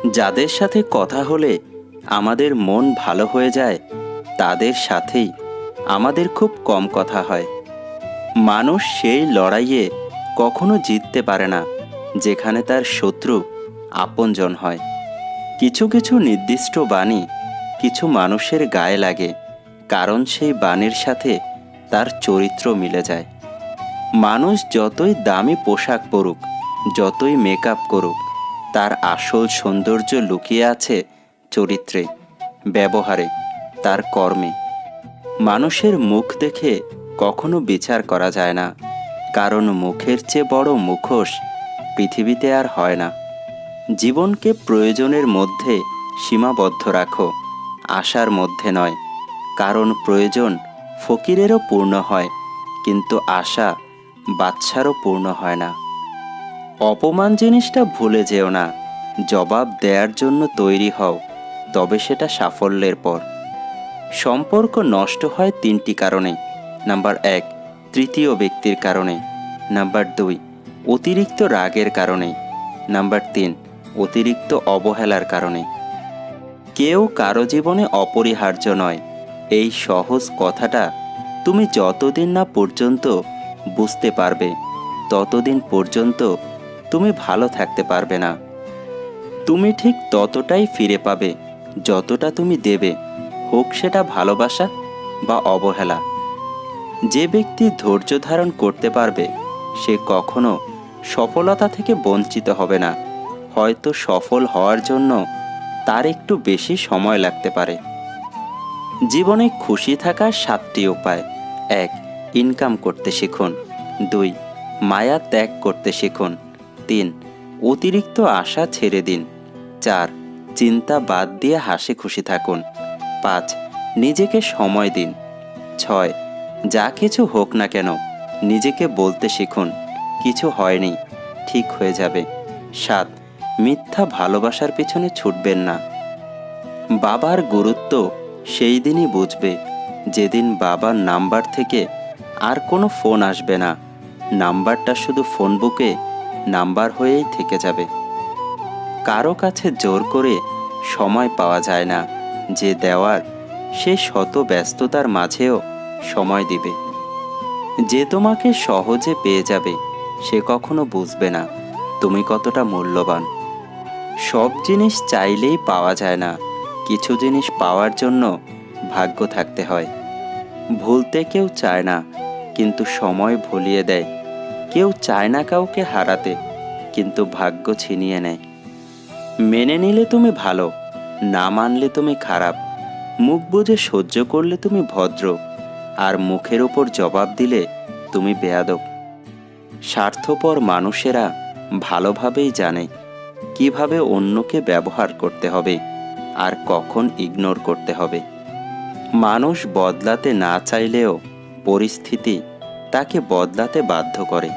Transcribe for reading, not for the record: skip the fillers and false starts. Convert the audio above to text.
যাদের সাথে কথা হলে আমাদের মন ভালো হয়ে যায়, তাদের সাথেই আমাদের খুব কম কথা হয়। মানুষ সেই লড়াইয়ে কখনো জিততে পারে না যেখানে তার শত্রু আপনজন হয়। কিছু কিছু নির্দিষ্ট বাণী কিছু মানুষের গায়ে লাগে, কারণ সেই বাণীর সাথে তার চরিত্র মিলে যায়। মানুষ যতই দামি পোশাক পরুক, যতই মেকআপ করুক, তার আসল সৌন্দর্য লুকিয়ে আছে চরিত্রে, ব্যবহারে, তার কর্মে। মানুষের মুখ দেখে কখনো বিচার করা যায় না, কারণ মুখের চেয়ে বড় মুখোশ পৃথিবীতে আর হয় না। জীবনকে প্রয়োজনের মধ্যে সীমাবদ্ধ রাখো, আশার মধ্যে নয়, কারণ প্রয়োজন ফকিরেরও পূর্ণ হয়, কিন্তু আশা বাদশারও পূর্ণ হয় না। অপমান জিনিসটা ভুলে যেও না, জবাব দেওয়ার জন্য তৈরি হও, তবে সেটা সাফল্যের পর। সম্পর্ক নষ্ট হয় 3টি কারণে। নাম্বার 1, তৃতীয় ব্যক্তির কারণে। নাম্বার 2, অতিরিক্ত রাগের কারণে। নাম্বার 3, অতিরিক্ত অবহেলার কারণে। কেউ কারো জীবনে অপরিহার্য নয়, এই সহজ কথাটা তুমি যতদিন না পর্যন্ত বুঝতে পারবে, ততদিন পর্যন্ত তুমি ভালো থাকতে পারবে না। তুমি ঠিক ততটাই ফিরে পাবে যতটা তুমি দেবে, হোক সেটা ভালোবাসা বা অবহেলা। যে ব্যক্তি ধৈর্য ধারণ করতে পারবে, সে কখনো সফলতা থেকে বঞ্চিত হবে না। হয়তো সফল হওয়ার জন্য তার একটু বেশি সময় লাগতে পারে। জীবনে খুশি থাকার 7টি উপায়। 1, ইনকাম করতে শিখুন। 2, মায়া ত্যাগ করতে শিখুন। 3, অতিরিক্ত আশা ছেড়ে দিন। 4, চিন্তা বাদ দিয়ে হাসি খুশি থাকুন। 5, নিজেকে সময় দিন। 6, যা কিছু হোক না কেন নিজেকে বলতে শিখুন, কিছু হয়নি, ঠিক হয়ে যাবে। 7, মিথ্যা ভালোবাসার পিছনে ছুটবেন না। বাবার গুরুত্ব সেই দিনই বুঝবে যেদিন বাবার নাম্বার থেকে আর কোনো ফোন আসবে না, নাম্বারটা শুধু ফোন বুকে নাম্বার হয়েই থেকে যাবে। কারো কাছে জোর করে সময় পাওয়া যায় না, যে দেওয়ার সে শত ব্যস্ততার মাঝেও সময় দিবে। যে তোমাকে সহজে পেয়ে যাবে, সে কখনো বুঝবে না তুমি কতটা মূল্যবান। সব জিনিস চাইলেই পাওয়া যায় না, কিছু জিনিস পাওয়ার জন্য ভাগ্য থাকতে হয়। ভুলতে কেউ চায় না, কিন্তু সময় ভুলিয়ে দেয়। কেউ চায় না কাউকে হারাতে, কিন্তু ভাগ্য ছিনিয়ে নেয়। মেনে নিলে তুমি ভালো, না মানলে তুমি খারাপ। মুখ বুজে সহ্য করলে তুমি ভদ্র, আর মুখের ওপর জবাব দিলে তুমি বেয়াদব। স্বার্থপর মানুষেরা ভালোভাবেই জানে কিভাবে অন্যকে ব্যবহার করতে হবে আর কখন ইগনোর করতে হবে। মানুষ বদলাতে না চাইলেও পরিস্থিতি তাকে বদলাতে বাধ্য করে।